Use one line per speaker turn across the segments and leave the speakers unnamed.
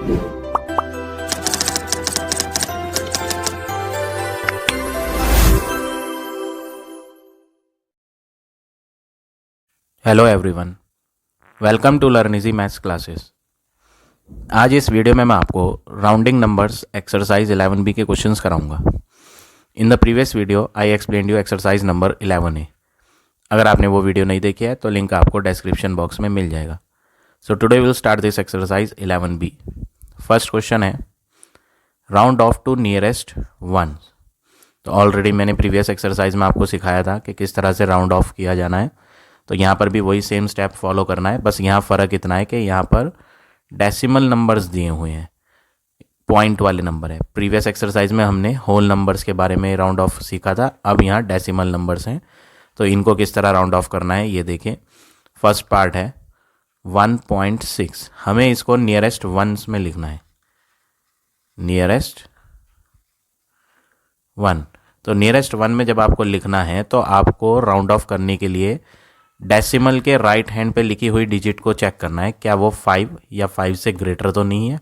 Hello everyone, welcome to learn easy maths classes. आज इस video में मैं आपको राउंडिंग नंबर्स एक्सरसाइज 11B के क्वेश्चंस कराऊंगा। In the previous video I explained you exercise number 11A। अगर आपने वो वीडियो नहीं देखी है तो लिंक आपको डिस्क्रिप्शन बॉक्स में मिल जाएगा। So today will start this exercise 11B। First question है round off to nearest one. तो ऑलरेडी मैंने प्रीवियस एक्सरसाइज में आपको सिखाया था कि किस तरह से राउंड ऑफ किया जाना है, तो यहाँ पर भी वही सेम स्टेप फॉलो करना है। बस यहाँ फ़र्क इतना है कि यहाँ पर डेसिमल नंबर्स दिए हुए हैं, पॉइंट वाले नंबर है। प्रीवियस एक्सरसाइज में हमने होल नंबर्स के बारे में राउंड ऑफ सीखा था, अब यहाँ डेसिमल नंबर्स हैं। तो इनको किस तरह राउंड ऑफ करना है ये देखें। फर्स्ट पार्ट है 1.6, हमें इसको नियरेस्ट वंस में लिखना है, नियरेस्ट वन। तो नियरेस्ट वन में जब आपको लिखना है तो आपको राउंड ऑफ करने के लिए डेसिमल के राइट हैंड पे लिखी हुई डिजिट को चेक करना है, क्या वो 5 या 5 से ग्रेटर तो नहीं है।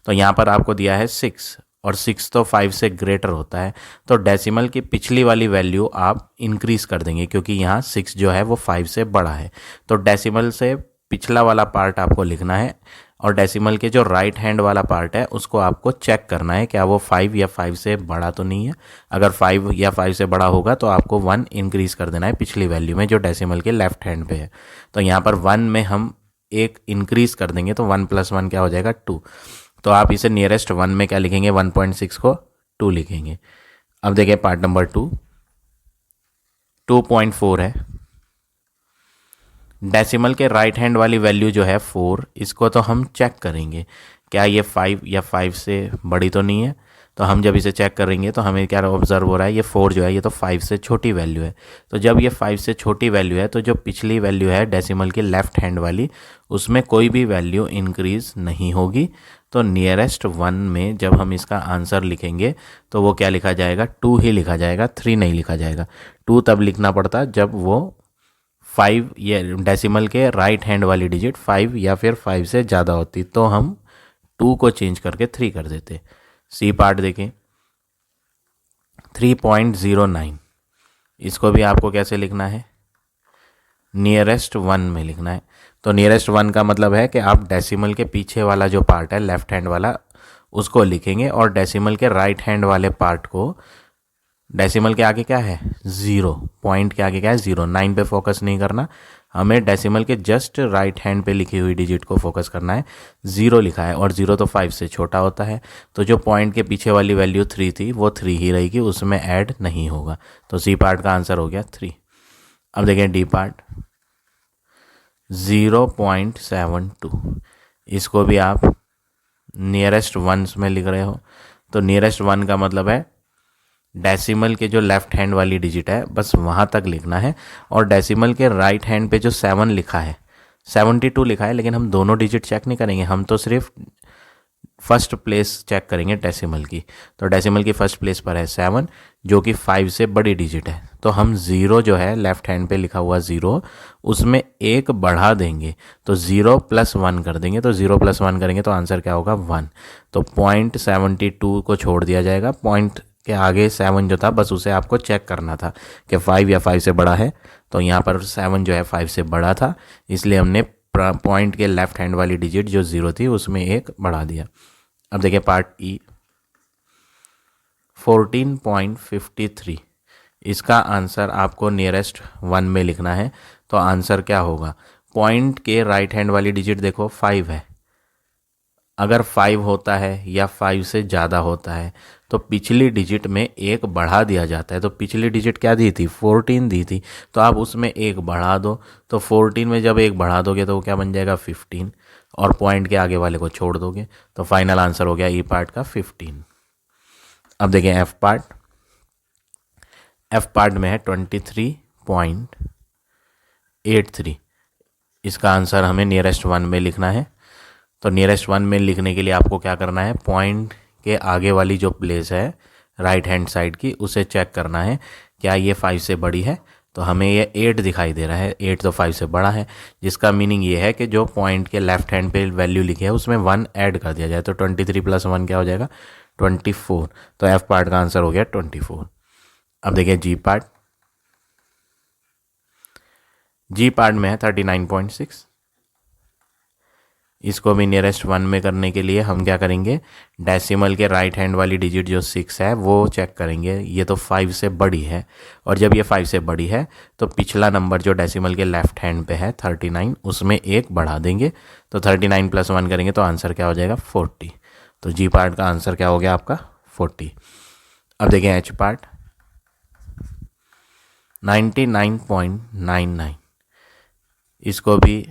तो यहाँ पर आपको दिया है 6 और 6 तो 5 से ग्रेटर होता है, तो डेसिमल की पिछली वाली वैल्यू आप इंक्रीज कर देंगे क्योंकि यहाँ 6 जो है वो 5 से बड़ा है। तो डेसिमल से पिछला वाला पार्ट आपको लिखना है और डेसिमल के जो राइट हैंड वाला पार्ट है उसको आपको चेक करना है, क्या वो 5 या 5 से बड़ा तो नहीं है। अगर 5 या 5 से बड़ा होगा तो आपको 1 इंक्रीज कर देना है पिछली वैल्यू में जो डेसिमल के लेफ्ट हैंड पे है। तो यहाँ पर 1 में हम एक इंक्रीज कर देंगे तो 1 + 1 क्या हो जाएगा 2। तो आप इसे नियरेस्ट वन में क्या लिखेंगे, 1.6 को 2 लिखेंगे। अब देखिए पार्ट नंबर 2.4 है। डेसिमल के राइट हैंड वाली वैल्यू जो है 4, इसको तो हम चेक करेंगे क्या ये 5 या 5 से बड़ी तो नहीं है। तो हम जब इसे चेक करेंगे तो हमें क्या ऑब्जर्व हो रहा है, ये 4 जो है ये तो 5 से छोटी वैल्यू है। तो जब ये 5 से छोटी वैल्यू है तो जो पिछली वैल्यू है डेसिमल की लेफ्ट हैंड वाली, उसमें कोई भी वैल्यू इंक्रीज नहीं होगी। तो नियरेस्ट वन में जब हम इसका आंसर लिखेंगे तो वो क्या लिखा जाएगा, 2 ही लिखा जाएगा, 3 नहीं लिखा जाएगा। 2 तब लिखना पड़ता जब वो 5 या डेसिमल के राइट हैंड वाली डिजिट 5 या फिर 5 से ज़्यादा होती, तो हम 2 को चेंज करके 3 कर देते। सी पार्ट देखें 3.09, इसको भी आपको कैसे लिखना है, नियरेस्ट वन में लिखना है। तो नियरेस्ट वन का मतलब है कि आप डेसिमल के पीछे वाला जो पार्ट है लेफ्ट हैंड वाला उसको लिखेंगे और डेसिमल के राइट हैंड वाले पार्ट को, डेसिमल के आगे क्या है 0, पॉइंट के आगे क्या है 0, 9 पे फोकस नहीं करना, हमें डेसिमल के जस्ट राइट हैंड पे लिखी हुई डिजिट को फोकस करना है। 0 लिखा है और 0 तो 5 से छोटा होता है, तो जो पॉइंट के पीछे वाली वैल्यू 3 थी वो 3 ही रहेगी, उसमें ऐड नहीं होगा। तो सी पार्ट का आंसर हो गया 3। अब देखें डी पार्ट 0.72, इसको भी आप नियरेस्ट वंस में लिख रहे हो। तो नियरेस्ट वन का मतलब है डेसिमल के जो लेफ्ट हैंड वाली डिजिट है बस वहाँ तक लिखना है, और डेसिमल के राइट हैंड पे जो 7 लिखा है, 72 लिखा है, लेकिन हम दोनों डिजिट चेक नहीं करेंगे, हम तो सिर्फ फर्स्ट प्लेस चेक करेंगे डेसिमल की। तो डेसिमल की फर्स्ट प्लेस पर है 7 जो कि 5 से बड़ी डिजिट है, तो हम 0 जो है लेफ्ट हैंड पे लिखा हुआ 0 उसमें 1 बढ़ा देंगे, तो 0 + 1 कर देंगे। तो 0 + 1 करेंगे तो आंसर क्या होगा 1। तो 0.72 को छोड़ दिया जाएगा, पॉइंट के आगे 7 जो था बस उसे आपको चेक करना था कि 5 या 5 से बड़ा है। तो यहाँ पर 7 जो है 5 से बड़ा था, इसलिए हमने पॉइंट के लेफ्ट हैंड वाली डिजिट जो 0 थी उसमें 1 बढ़ा दिया। अब देखिए पार्ट ई 14.53, इसका आंसर आपको नियरेस्ट वन में लिखना है। तो आंसर क्या होगा, पॉइंट के राइट हैंड वाली डिजिट देखो 5 है, अगर 5 होता है या 5 से ज़्यादा होता है तो पिछली डिजिट में 1 बढ़ा दिया जाता है। तो पिछली डिजिट क्या दी थी 14 दी थी, तो आप उसमें 1 बढ़ा दो। तो 14 में जब 1 बढ़ा दोगे तो वो क्या बन जाएगा 15, और पॉइंट के आगे वाले को छोड़ दोगे। तो फाइनल आंसर हो गया ई पार्ट का 15। अब देखें एफ पार्ट, एफ पार्ट में है 23.83, इसका आंसर हमें नियरेस्ट वन में लिखना है। तो नियरेस्ट वन में लिखने के लिए आपको क्या करना है, पॉइंट के आगे वाली जो प्लेस है राइट हैंड साइड की उसे चेक करना है, क्या ये 5 से बड़ी है। तो तो हमें ये 8 दिखाई दे रहा है, 8 तो 5 से बड़ा है, जिसका मीनिंग ये है कि जो पॉइंट के लेफ्ट हैंड पे वैल्यू लिखी है उसमें 1 ऐड कर दिया जाए, तो 23 + 1 क्या हो जाएगा 24। तो एफ पार्ट का आंसर हो गया 24। अब देखिए जी पार्ट। जी पार्ट में है 39.6। इसको भी नियरेस्ट 1 में करने के लिए हम क्या करेंगे, डेसिमल के राइट हैंड वाली डिजिट जो 6 है वो चेक करेंगे। ये तो 5 से बड़ी है, और जब ये 5 से बड़ी है तो पिछला नंबर जो डेसिमल के लेफ्ट हैंड पे है 39, उसमें एक बढ़ा देंगे। तो 39 + 1 करेंगे तो आंसर क्या हो जाएगा 40। तो जी पार्ट का आंसर क्या हो गया आपका 40। अब देखें एच पार्ट 99.99। इसको भी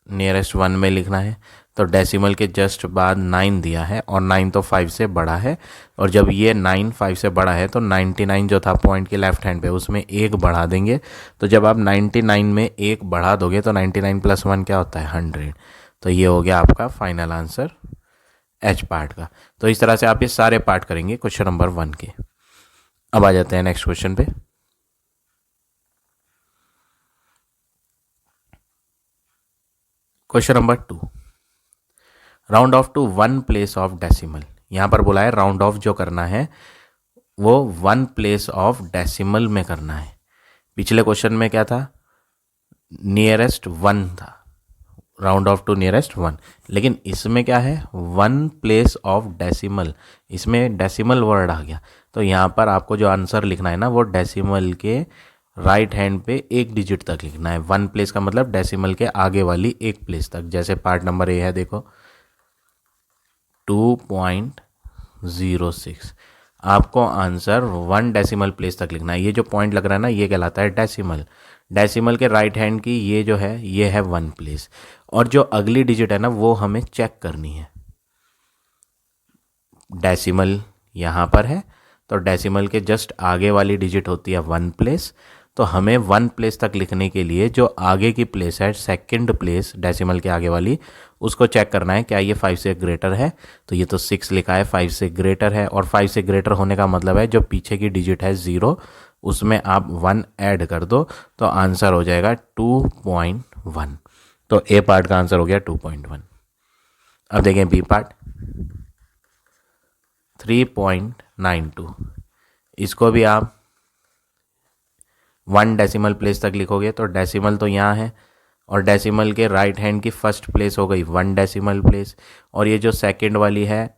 नियरेस्ट 1 में लिखना है। तो डेसिमल के जस्ट बाद 9 दिया है, और 9 तो 5 से बड़ा है, और जब ये 9 5 से बड़ा है तो 99 जो था पॉइंट के लेफ्ट हैंड पे उसमें एक बढ़ा देंगे। तो जब आप 99 में एक बढ़ा दोगे तो 99 + 1 क्या होता है 100। तो ये हो गया आपका फाइनल आंसर एच पार्ट का। तो इस तरह से आप ये सारे पार्ट करेंगे क्वेश्चन नंबर 1 के। अब आ जाते हैं नेक्स्ट क्वेश्चन पे। Question number 2, round off to 1 place of decimal. यहाँ पर बोला है राउंड ऑफ जो करना है वो 1 प्लेस ऑफ डेसिमल में करना है। पिछले क्वेश्चन में क्या था, नियरेस्ट 1 था, राउंड ऑफ टू नियरेस्ट 1, लेकिन इसमें क्या है 1 प्लेस ऑफ डेसिमल, इसमें डेसिमल वर्ड आ गया। तो यहाँ पर आपको जो आंसर लिखना है ना वो डेसिमल के राइट हैंड पे एक डिजिट तक लिखना है। 1 प्लेस का मतलब डेसिमल के आगे वाली एक प्लेस तक। जैसे पार्ट नंबर ए है, देखो 2.06, आपको आंसर 1 डेसिमल प्लेस तक लिखना है। ये जो पॉइंट लग रहा है ना ये कहलाता है डेसिमल। डेसिमल के राइट हैंड की ये जो है ये है 1 प्लेस, और जो अगली डिजिट है ना वो हमें चेक करनी है। डेसिमल यहाँ पर है, तो डेसिमल के जस्ट आगे वाली डिजिट होती है 1 प्लेस। तो हमें 1 प्लेस तक लिखने के लिए जो आगे की प्लेस है, सेकंड प्लेस डेसिमल के आगे वाली, उसको चेक करना है क्या ये 5 से ग्रेटर है। तो ये तो 6 लिखा है, 5 से ग्रेटर है, और 5 से ग्रेटर होने का मतलब है जो पीछे की डिजिट है 0 उसमें आप 1 ऐड कर दो, तो आंसर हो जाएगा 2.1। तो ए पार्ट का आंसर हो गया 2.1। अब देखें बी पार्ट 3.92। इसको भी आप 1 डेसिमल प्लेस तक लिखोगे, तो डेसिमल तो यहाँ है, और डेसिमल के राइट हैंड की फर्स्ट प्लेस हो गई 1 डेसिमल प्लेस, और ये जो सेकंड वाली है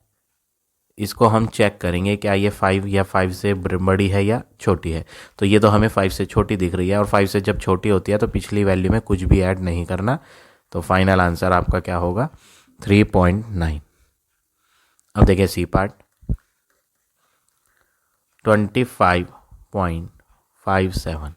इसको हम चेक करेंगे क्या ये 5 या 5 से बड़ी है या छोटी है। तो ये तो हमें 5 से छोटी दिख रही है, और 5 से जब छोटी होती है तो पिछली वैल्यू में कुछ भी ऐड नहीं करना। तो फाइनल आंसर आपका क्या होगा 3.9। अब देखिए सी पार्ट 25.57।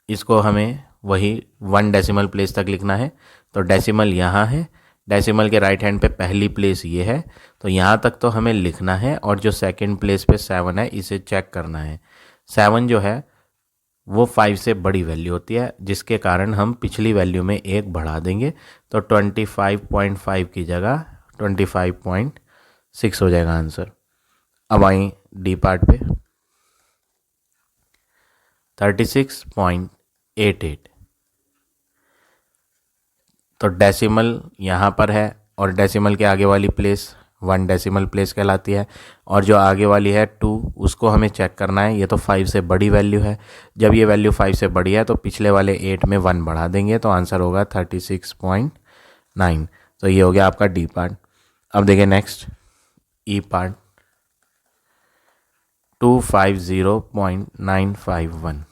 इसको हमें वही 1 डेसिमल प्लेस तक लिखना है। तो डेसिमल यहाँ है, डेसिमल के राइट हैंड पे पहली प्लेस ये है, तो यहाँ तक तो हमें लिखना है, और जो सेकंड प्लेस पे 7 है इसे चेक करना है। 7 जो है वो 5 से बड़ी वैल्यू होती है, जिसके कारण हम पिछली वैल्यू में एक बढ़ा देंगे। तो 25.5 की जगह 25.6 हो जाएगा आंसर। अब आई डी पार्ट पे 36.88। तो डेसिमल यहाँ पर है, और डेसिमल के आगे वाली प्लेस 1 डेसिमल प्लेस कहलाती है, और जो आगे वाली है 2 उसको हमें चेक करना है। ये तो 5 से बड़ी वैल्यू है, जब ये वैल्यू 5 से बड़ी है तो पिछले वाले 8 में 1 बढ़ा देंगे, तो आंसर होगा 36.9। तो ये हो गया आपका डी पार्ट। अब देखिए नेक्स्ट ई पार्ट 250.951।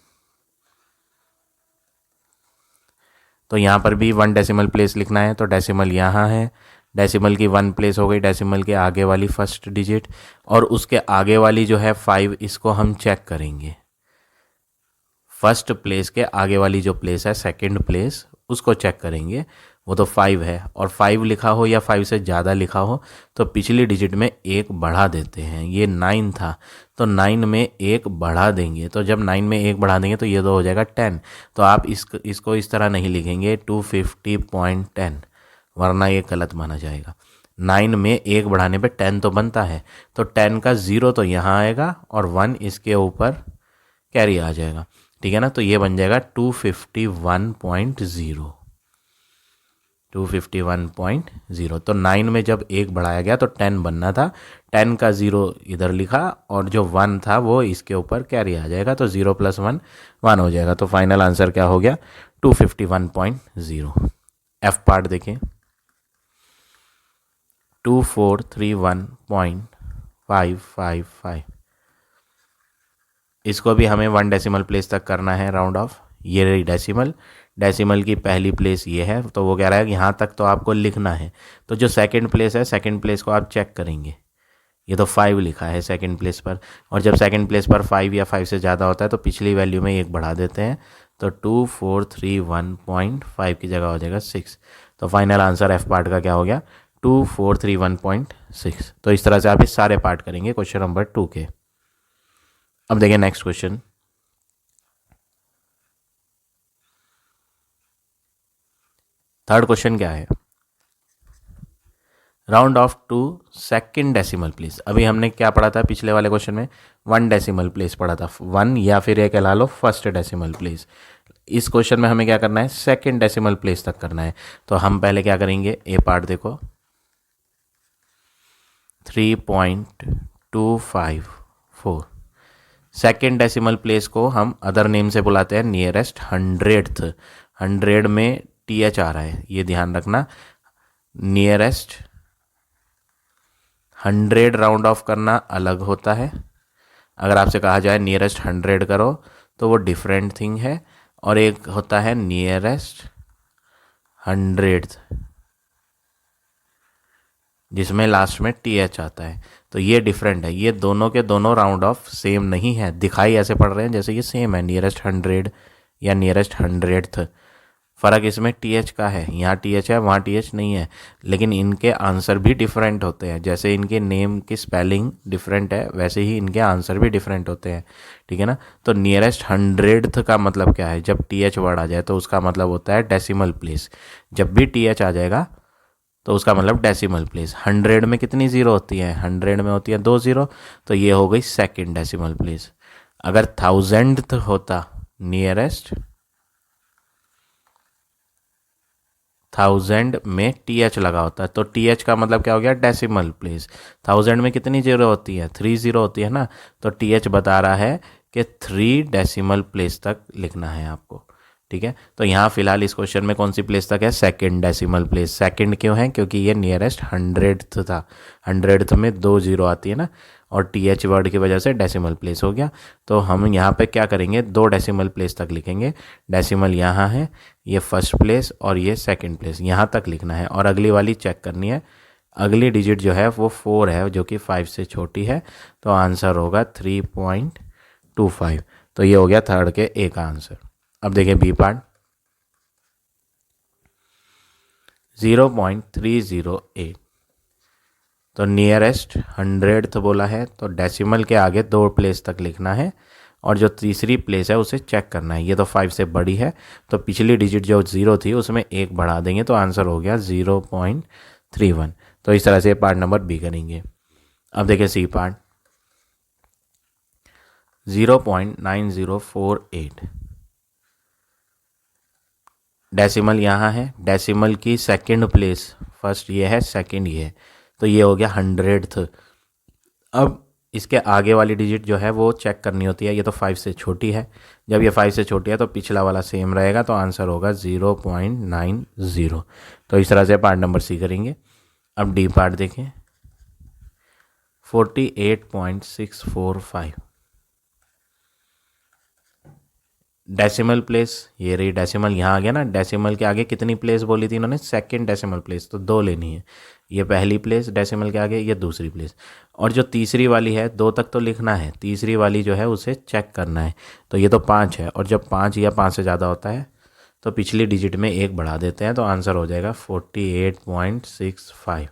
तो यहाँ पर भी 1 डेसिमल प्लेस लिखना है। तो डेसिमल यहाँ है, डेसिमल की 1 प्लेस हो गई, डेसिमल के आगे वाली फर्स्ट डिजिट, और उसके आगे वाली जो है 5, इसको हम चेक करेंगे। फर्स्ट प्लेस के आगे वाली जो प्लेस है सेकंड प्लेस, उसको चेक करेंगे। वो तो 5 है, और 5 लिखा हो या 5 से ज़्यादा लिखा हो तो पिछली डिजिट में एक बढ़ा देते हैं। ये 9 था, तो 9 में एक बढ़ा देंगे। तो जब 9 में एक बढ़ा देंगे तो ये तो हो जाएगा 10। तो आप इसको इस तरह नहीं लिखेंगे 250.10, वरना ये गलत माना जाएगा। 9 में एक बढ़ाने पे 10 तो बनता है, तो 10 का 0 तो यहाँ आएगा और 1 इसके ऊपर कैरी आ जाएगा, ठीक है ना। तो ये बन जाएगा 251.0, 251.0। तो 9 में जब एक बढ़ाया गया तो 10 बनना था, 10 का 0 इधर लिखा और जो 1 था वो इसके ऊपर कैरी आ जाएगा, तो 0 + 1 1 हो जाएगा। तो फाइनल आंसर क्या हो गया, 251.0। एफ पार्ट देखें, 2431.555, इसको भी हमें 1 डेसिमल प्लेस तक करना है राउंड ऑफ। ये रही डेसिमल, डेसिमल की पहली प्लेस ये है, तो वो कह रहा है कि यहाँ तक तो आपको लिखना है। तो जो सेकंड प्लेस है, सेकंड प्लेस को आप चेक करेंगे, ये तो 5 लिखा है सेकंड प्लेस पर, और जब सेकंड प्लेस पर 5 या 5 से ज़्यादा होता है तो पिछली वैल्यू में एक बढ़ा देते हैं, तो 2431.5 की जगह हो जाएगा 6। तो फाइनल आंसर एफ पार्ट का क्या हो गया, 2431.6। तो इस तरह से आप इस सारे पार्ट करेंगे क्वेश्चन नंबर 2 के। अब देखिए नेक्स्ट क्वेश्चन, थर्ड क्वेश्चन क्या है, round off to second decimal place. अभी हमने क्या पढ़ा था पिछले वाले क्वेश्चन में, 1 डेसिमल प्लेस पढ़ा था, 1 या फिर ये कह लो फर्स्ट डेसिमल प्लेस। इस क्वेश्चन में हमें क्या करना है, सेकंड डेसिमल प्लेस तक करना है। तो हम पहले क्या करेंगे, ए पार्ट देखो, 3.254, सेकेंड डेसिमल प्लेस को हम अदर नेम से बुलाते हैं नियरेस्ट हंड्रेड्थ। 100 में TH आ रहा है, ये ध्यान रखना। नियरेस्ट 100 राउंड ऑफ करना अलग होता है, अगर आपसे कहा जाए नियरेस्ट 100 करो तो वो डिफरेंट थिंग है, और एक होता है नियरेस्ट हंड्रेड्थ जिसमें लास्ट में TH आता है, तो ये डिफरेंट है। ये दोनों के दोनों राउंड ऑफ सेम नहीं है, दिखाई ऐसे पड़ रहे हैं जैसे ये सेम है, नियरेस्ट 100 या नियरेस्ट हंड्रेड्थ। फ़र्क इसमें TH का है, यहाँ TH है वहाँ TH नहीं है, लेकिन इनके आंसर भी डिफरेंट होते हैं। जैसे इनके नेम की स्पेलिंग डिफरेंट है, वैसे ही इनके आंसर भी डिफरेंट होते हैं, ठीक है ना। तो नियरेस्ट हंड्रेड्थ का मतलब क्या है, जब TH वर्ड आ जाए तो उसका मतलब होता है डेसिमल प्लेस। जब भी TH आ जाएगा तो उसका मतलब डेसिमल प्लेस। 100 में कितनी ज़ीरो होती है, 100 में होती है 2 ज़ीरो, तो ये हो गई सेकंड डेसिमल प्लेस। अगर 1000th होता, नियरेस्ट 1000 में TH लगा होता है, तो TH का मतलब क्या हो गया, डेसिमल प्लेस। 1000 में कितनी जीरो होती है, 3 ज़ीरो होती है ना, तो TH बता रहा है कि 3 डेसिमल प्लेस तक लिखना है आपको, ठीक है। तो यहाँ फिलहाल इस क्वेश्चन में कौन सी प्लेस तक है, सेकंड डेसिमल प्लेस। सेकंड क्यों है, क्योंकि ये नियरेस्ट हंड्रेड्थ था, हंड्रेड्थ में 2 ज़ीरो आती है ना, और TH वर्ड की वजह से डेसिमल प्लेस हो गया। तो हम यहाँ पे क्या करेंगे, 2 डेसिमल प्लेस तक लिखेंगे। डेसिमल यहाँ है, ये फर्स्ट प्लेस और ये सेकंड प्लेस, यहाँ तक लिखना है, और अगली वाली चेक करनी है। अगली डिजिट जो है वो 4 है, जो कि 5 से छोटी है, तो आंसर होगा 3.25। तो ये हो गया थर्ड के ए का आंसर। अब देखिए बी पार्ट, 0.308, तो नियरेस्ट हंड्रेड्थ बोला है, तो डेसिमल के आगे 2 प्लेस तक लिखना है, और जो तीसरी प्लेस है उसे चेक करना है। ये तो 5 से बड़ी है, तो पिछली डिजिट जो 0 थी उसमें 1 बढ़ा देंगे, तो आंसर हो गया 0.31। तो इस तरह से पार्ट नंबर बी करेंगे। अब देखिए सी पार्ट, 0.9048, डेसिमल यहाँ है, डेसिमल की सेकंड प्लेस, फर्स्ट ये है, सेकंड ये है, तो ये हो गया हंड्रेड्थ। अब इसके आगे वाली डिजिट जो है वो चेक करनी होती है, ये तो 5 से छोटी है, जब ये 5 से छोटी है तो पिछला वाला सेम रहेगा, तो आंसर होगा 0.90। तो इस तरह से पार्ट नंबर सी करेंगे। अब डी पार्ट देखें, 48.645, डेसिमल प्लेस, ये रही डेसिमल, यहाँ आ गया ना। डेसिमल के आगे कितनी प्लेस बोली थी इन्होंने, सेकंड डेसिमल प्लेस, तो 2 लेनी है। ये पहली प्लेस डेसिमल के आगे, ये दूसरी प्लेस, और जो तीसरी वाली है 2 तक तो लिखना है, तीसरी वाली जो है उसे चेक करना है। तो ये तो 5 है, और जब 5 या 5 से ज़्यादा होता है तो पिछली डिजिट में 1 बढ़ा देते हैं, तो आंसर हो जाएगा 48.65।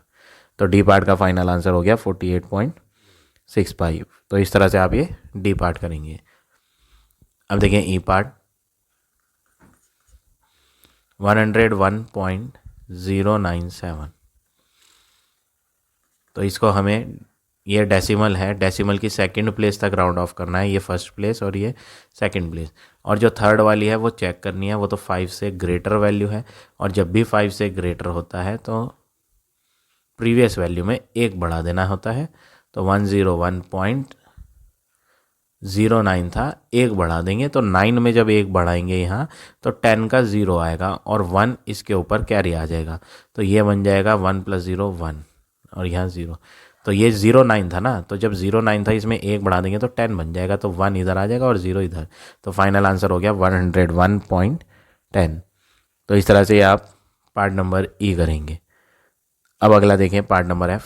तो डी पार्ट का फाइनल आंसर हो गया 48.65। तो इस तरह से आप ये डी पार्ट करेंगे। अब देखें ई पार्ट, 101.097, तो इसको हमें ये डेसिमल है, डेसिमल की सेकंड प्लेस तक राउंड ऑफ करना है, ये फर्स्ट प्लेस और ये सेकंड प्लेस। और जो थर्ड वाली है वो चेक करनी है, वो तो 5 से ग्रेटर वैल्यू है, और जब भी 5 से ग्रेटर होता है तो प्रीवियस वैल्यू में एक बढ़ा देना होता है। तो 101.09 था, एक बढ़ा देंगे तो 9 में जब एक बढ़ाएंगे यहाँ तो 10 का 0 आएगा और 1 इसके ऊपर कैरी आ जाएगा, तो ये बन जाएगा 1 + 0 1 और यहाँ 0। तो ये 09 था ना, तो जब 09 था इसमें एक बढ़ा देंगे तो 10 बन जाएगा, तो 1 इधर आ जाएगा और 0 इधर, तो फाइनल आंसर हो गया 101.10। तो इस तरह से आप पार्ट नंबर ई करेंगे। अब अगला देखें पार्ट नंबर एफ।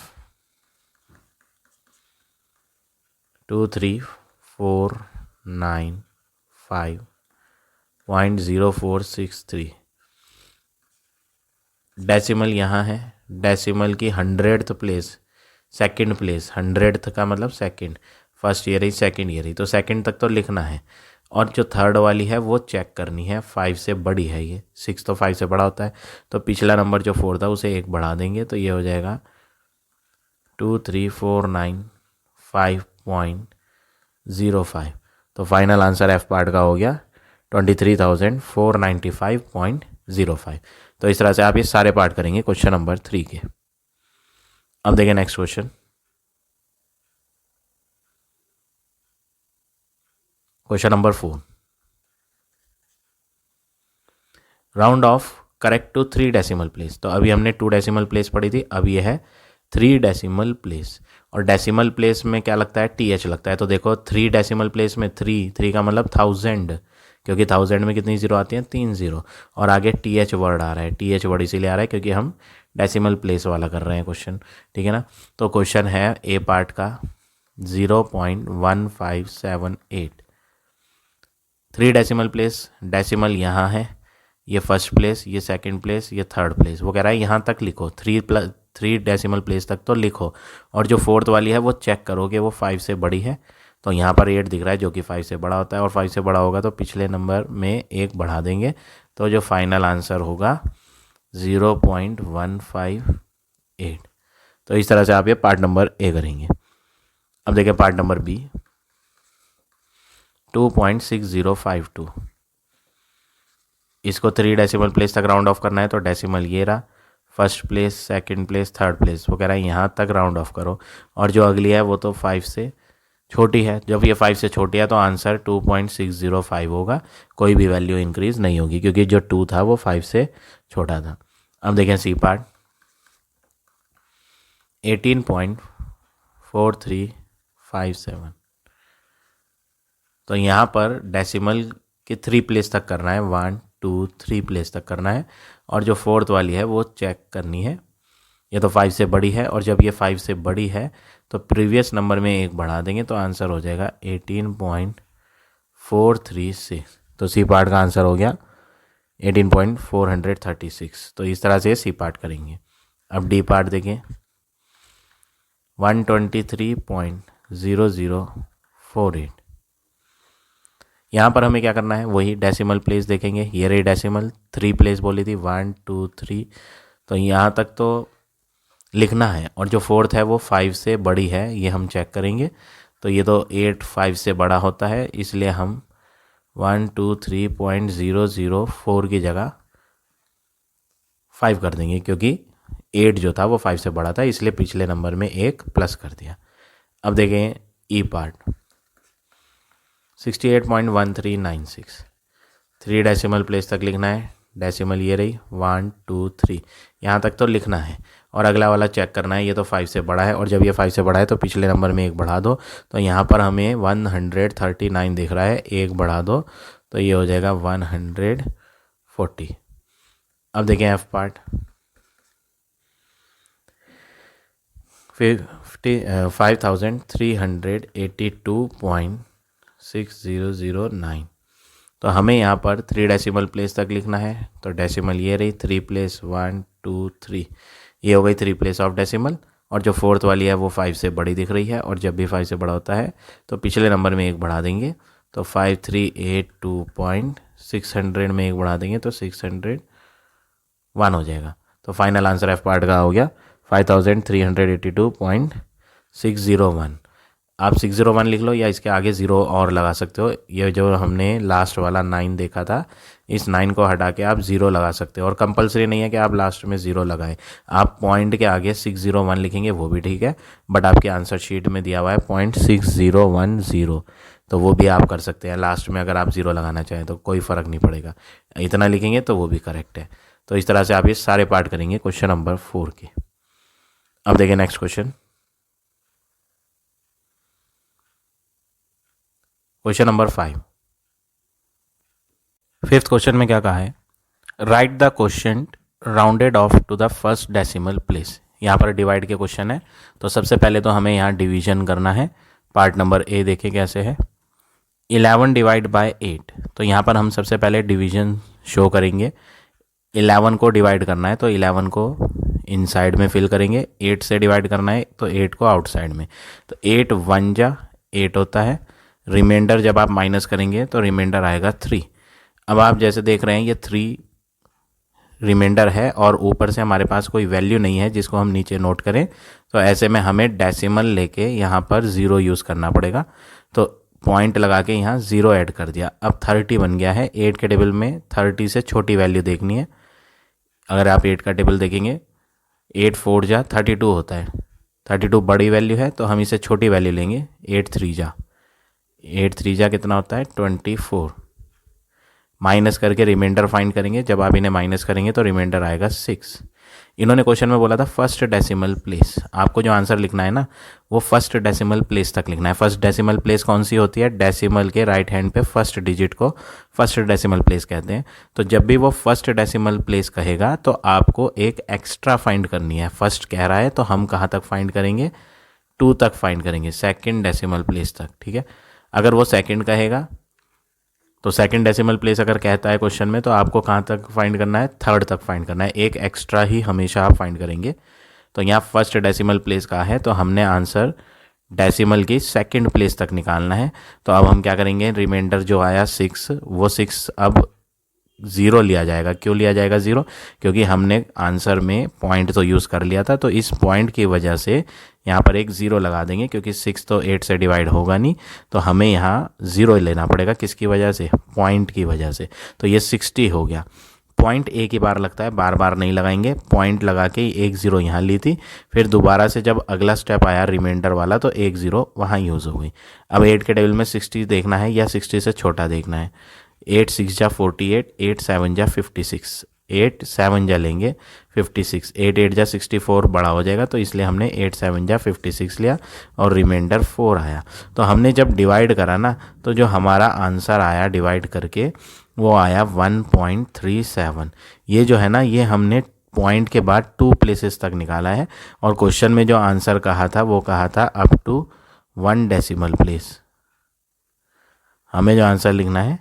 23,495.0463 डेसिमल यहाँ है, डेसिमल की 100th place, second place, 100th का मतलब सेकंड, फर्स्ट ये रही, सेकंड ये रही, तो सेकंड तक तो लिखना है। और जो थर्ड वाली है वो चेक करनी है, 5 से बड़ी है, ये 6 तो 5 से बड़ा होता है, तो पिछला नंबर जो 4 था उसे एक बढ़ा देंगे, तो ये हो जाएगा 23,495.05। तो फाइनल आंसर एफ पार्ट का हो गया 23,495.05। तो इस तरह से आप ये सारे पार्ट करेंगे क्वेश्चन नंबर 3 के। अब देखिए next question, question number 4, round off correct to 3 decimal place. तो अभी हमने 2 डेसिमल प्लेस पढ़ी थी, अब ये है 3 डेसिमल प्लेस। और डेसिमल प्लेस में क्या लगता है, TH लगता है। तो देखो 3 डेसिमल प्लेस में 3 का मतलब 1000, क्योंकि 1000 में कितनी जीरो आती हैं, 3 जीरो, और आगे TH वर्ड आ रहा है। TH वर्ड इसीलिए आ रहा है क्योंकि हम डेसिमल प्लेस वाला कर रहे हैं क्वेश्चन, ठीक है ना। तो क्वेश्चन है ए पार्ट का 0.1578, 3 डेसिमल प्लेस, डेसिमल यहाँ है, ये फर्स्ट प्लेस, ये सेकंड प्लेस, ये थर्ड प्लेस। वो कह रहा है यहाँ तक लिखो, 3 डेसिमल प्लेस तक तो लिखो, और जो फोर्थ वाली है वो चेक करोगे वो 5 से बड़ी है। तो यहाँ पर 8 दिख रहा है जो कि 5 से बड़ा होता है, और 5 से बड़ा होगा तो पिछले नंबर में एक बढ़ा देंगे, तो जो फाइनल आंसर होगा 0.158। तो इस तरह से आप ये पार्ट नंबर ए करेंगे। अब देखिए पार्ट नंबर बी, 2.6052, इसको 3 डेसिमल प्लेस तक राउंड ऑफ करना है। तो डेसिमल ये रहा, first place, second place, third place. वो कह रहा है यहाँ तक राउंड ऑफ करो, और जो अगली है वो तो 5 से छोटी है। जब ये 5 से छोटी है तो आंसर 2.605 होगा, कोई भी वैल्यू इंक्रीज नहीं होगी क्योंकि जो 2 था वो 5 से छोटा था। अब देखें सी पार्ट, 18.4357। तो यहाँ पर डेसिमल के 3 प्लेस तक करना है, 1 2 3 प्लेस तक करना है, और जो फोर्थ वाली है वो चेक करनी है। ये तो 5 से बड़ी है, और जब ये 5 से बड़ी है तो प्रीवियस नंबर में एक बढ़ा देंगे, तो आंसर हो जाएगा 18.436। तो सी पार्ट का आंसर हो गया 18.436। तो इस तरह से सी पार्ट करेंगे। अब डी पार्ट देखें, 123.0048। यहाँ पर हमें क्या करना है, वही डेसिमल प्लेस देखेंगे। ये रही डेसिमल, 3 प्लेस बोली थी, 1 2 3, तो यहाँ तक तो लिखना है, और जो फोर्थ है वो 5 से बड़ी है, ये हम चेक करेंगे। तो ये तो 8 5 से बड़ा होता है, इसलिए हम 123.004 की जगह 5 कर देंगे, क्योंकि 8 जो था वो 5 से बड़ा था, इसलिए पिछले नंबर में एक प्लस कर दिया। अब देखें ई पार्ट, 68.1396, 3 डेसिमल प्लेस तक लिखना है। डेसिमल ये रही, 1 2 3, यहाँ तक तो लिखना है, और अगला वाला चेक करना है। ये तो 5 से बड़ा है, और जब ये 5 से बड़ा है तो पिछले नंबर में एक बढ़ा दो। तो यहाँ पर हमें 139 दिख रहा है, एक बढ़ा दो तो ये हो जाएगा 140। अब देखें एफ पार्ट, 5382.6009। तो हमें यहाँ पर 3 डेसिमल प्लेस तक लिखना है। तो डेसिमल ये रही, 3 प्लेस 1 2 3, ये हो गई 3 प्लेस ऑफ डेसिमल, और जो फोर्थ वाली है वो 5 से बड़ी दिख रही है, और जब भी 5 से बड़ा होता है तो पिछले नंबर में एक बढ़ा देंगे। तो 5382.600 में एक बढ़ा देंगे तो 601 हो जाएगा। तो फाइनल आंसर एफ पार्ट का हो गया 5382.601। 601। आप 601 लिख लो या इसके आगे 0 और लगा सकते हो। ये जो हमने लास्ट वाला 9 देखा था, इस 9 को हटा के आप 0 लगा सकते हो, और कंपलसरी नहीं है कि आप लास्ट में 0 लगाएं। आप पॉइंट के आगे 601 लिखेंगे वो भी ठीक है, बट आपके आंसर शीट में दिया हुआ है .6010, तो वो भी आप कर सकते हैं लास्ट में। अगर आप 0 लगाना चाहें तो कोई फ़र्क नहीं पड़ेगा, इतना लिखेंगे तो वो भी करेक्ट है। तो इस तरह से आप ये सारे पार्ट करेंगे क्वेश्चन नंबर 4 के। अब देखिए next question number 5। Fifth question में क्या कहा है, write the question rounded off to the first decimal place. यहाँ पर डिवाइड के क्वेश्चन है, तो सबसे पहले तो हमें यहाँ डिवीजन करना है। पार्ट नंबर ए देखें कैसे है, 11 डिवाइड बाय 8। तो यहाँ पर हम सबसे पहले डिवीजन शो करेंगे। 11 को डिवाइड करना है तो 11 को इनसाइड में फिल करेंगे, 8 से डिवाइड करना है तो 8 को आउटसाइड में। तो 8 1 जा 8 होता है, रिमाइंडर जब आप माइनस करेंगे तो रिमाइंडर आएगा 3। अब आप जैसे देख रहे हैं ये 3 रिमाइंडर है और ऊपर से हमारे पास कोई वैल्यू नहीं है जिसको हम नीचे नोट करें, तो ऐसे में हमें डेसिमल लेके यहाँ पर 0 यूज़ करना पड़ेगा। तो पॉइंट लगा के यहाँ 0 ऐड कर दिया। अब 30 बन गया है। 8 के टेबल में 30 से छोटी वैल्यू देखनी है। अगर आप 8 का टेबल देखेंगे 8 4 जा 32 होता है, 32 बड़ी वैल्यू है तो हम इसे छोटी वैल्यू लेंगे। 8 3 जा कितना होता है 24। माइनस करके रिमाइंडर फाइंड करेंगे, जब आप इन्हें माइनस करेंगे तो रिमाइंडर आएगा 6। इन्होंने क्वेश्चन में बोला था फर्स्ट डेसिमल प्लेस। आपको जो आंसर लिखना है ना वो फर्स्ट डेसिमल प्लेस तक लिखना है। फर्स्ट डेसिमल प्लेस कौन सी होती है, डेसिमल के राइट हैंड पे फर्स्ट डिजिट को फर्स्ट डेसिमल प्लेस कहते हैं। तो जब भी वो फर्स्ट डेसिमल प्लेस कहेगा तो आपको एक एक्स्ट्रा फाइंड करनी है। फर्स्ट कह रहा है तो हम कहाँ तक फाइंड करेंगे, 2 तक फाइंड करेंगे, सेकेंड डेसिमल प्लेस तक, ठीक है। अगर वो सेकेंड कहेगा तो सेकंड डेसिमल प्लेस अगर कहता है क्वेश्चन में तो आपको कहाँ तक फाइंड करना है, थर्ड तक फाइंड करना है। एक एक्स्ट्रा ही हमेशा आप फाइंड करेंगे। तो यहाँ फर्स्ट डेसिमल प्लेस का है तो हमने आंसर डेसिमल की सेकंड प्लेस तक निकालना है। तो अब हम क्या करेंगे, रिमाइंडर जो आया 6, वो 6 अब 0 लिया जाएगा। क्यों लिया जाएगा 0, क्योंकि हमने आंसर में पॉइंट तो यूज़ कर लिया था, तो इस पॉइंट की वजह से यहाँ पर एक 0 लगा देंगे, क्योंकि 6 तो 8 से डिवाइड होगा नहीं, तो हमें यहाँ 0 लेना पड़ेगा। किसकी वजह से, पॉइंट की वजह से। तो ये 60 हो गया। पॉइंट एक ही बार लगता है, बार बार नहीं लगाएंगे। पॉइंट लगा के एक 0 यहाँ ली थी, फिर दोबारा से जब अगला स्टेप आया रिमाइंडर वाला तो एक 0 वहाँ यूज़ हो गई। अब 8 के टेबल में 60 देखना है या 60 से छोटा देखना है। 8 6 जा 48, 8 7 जा 56, 8 7 जा लेंगे 56, 8 8 जा 64 बड़ा हो जाएगा, तो इसलिए हमने 8 7 जा 56 लिया और रिमाइंडर 4 आया। तो हमने जब डिवाइड करा ना तो जो हमारा आंसर आया डिवाइड करके वो आया 1.37। ये जो है ना ये हमने पॉइंट के बाद 2 प्लेसेस तक निकाला है, और क्वेश्चन में जो आंसर कहा था वो कहा था अप टू 1 डेसिमल प्लेस। हमें जो आंसर लिखना है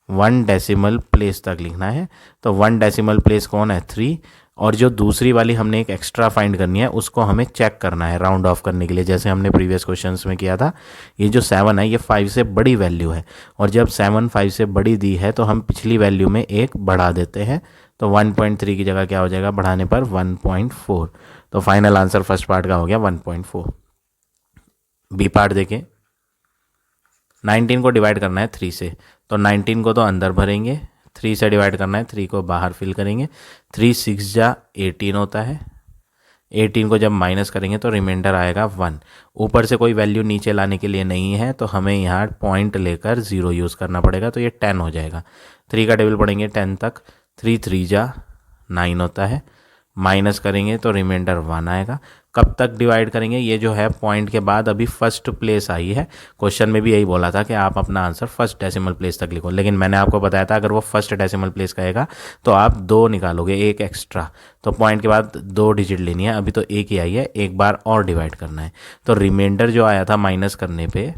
1 डेसिमल प्लेस तक लिखना है। तो 1 डेसिमल प्लेस कौन है, 3। और जो दूसरी वाली हमने एक एक्स्ट्रा फाइंड करनी है उसको हमें चेक करना है राउंड ऑफ करने के लिए, जैसे हमने प्रीवियस क्वेश्चंस में किया था। ये जो 7 है ये 5 से बड़ी वैल्यू है, और जब 7 5 से बड़ी दी है तो हम पिछली वैल्यू में एक बढ़ा देते हैं। तो 1.3 की जगह क्या हो जाएगा, बढ़ाने पर 1.4। तो फाइनल आंसर फर्स्ट पार्ट का हो गया 1.4। बी पार्ट देखें, 19 को डिवाइड करना है 3 से, तो 19 को तो अंदर भरेंगे, 3 से डिवाइड करना है, 3 को बाहर फिल करेंगे। 3 6 जा 18 होता है, 18 को जब माइनस करेंगे तो रिमाइंडर आएगा 1। ऊपर से कोई वैल्यू नीचे लाने के लिए नहीं है तो हमें यहाँ पॉइंट लेकर 0 यूज़ करना पड़ेगा, तो ये 10 हो जाएगा। 3 का टेबल पढ़ेंगे 10 तक, 3 3 जा 9 होता है, माइनस करेंगे तो रिमाइंडर 1 आएगा। कब तक डिवाइड करेंगे, ये जो है पॉइंट के बाद अभी फर्स्ट प्लेस आई है। क्वेश्चन में भी यही बोला था कि आप अपना आंसर फर्स्ट डेसिमल प्लेस तक लिखो, लेकिन मैंने आपको बताया था अगर वो फर्स्ट डेसिमल प्लेस कहेगा तो आप 2 निकालोगे, एक एक्स्ट्रा। तो पॉइंट के बाद 2 डिजिट लेनी है, अभी तो एक ही आई है, एक बार और डिवाइड करना है। तो रिमाइंडर जो आया था माइनस करने पे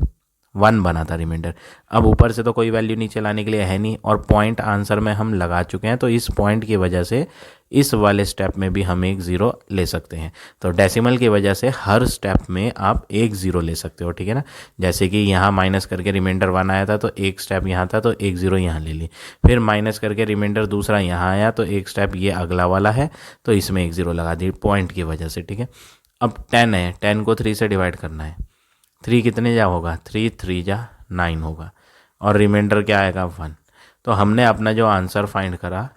1 बना था रिमाइंडर। अब ऊपर से तो कोई वैल्यू नीचे लाने के लिए है नहीं, और पॉइंट आंसर में हम लगा चुके हैं, तो इस पॉइंट की वजह से इस वाले स्टेप में भी हम एक 0 ले सकते हैं। तो डेसिमल की वजह से हर स्टेप में आप एक 0 ले सकते हो, ठीक है ना। जैसे कि यहाँ माइनस करके रिमाइंडर 1 आया था तो एक स्टेप यहाँ था तो एक 0 यहाँ ले ली, फिर माइनस करके रिमाइंडर दूसरा यहाँ आया तो एक स्टेप ये अगला वाला है तो इसमें एक 0 लगा दी पॉइंट की वजह से, ठीक है। अब 10 है, 10 को 3 से डिवाइड करना है। 3 कितने जा होगा, 3 3 जा 9 होगा, और रिमाइंडर क्या आएगा 1। तो हमने अपना जो आंसर फाइंड करा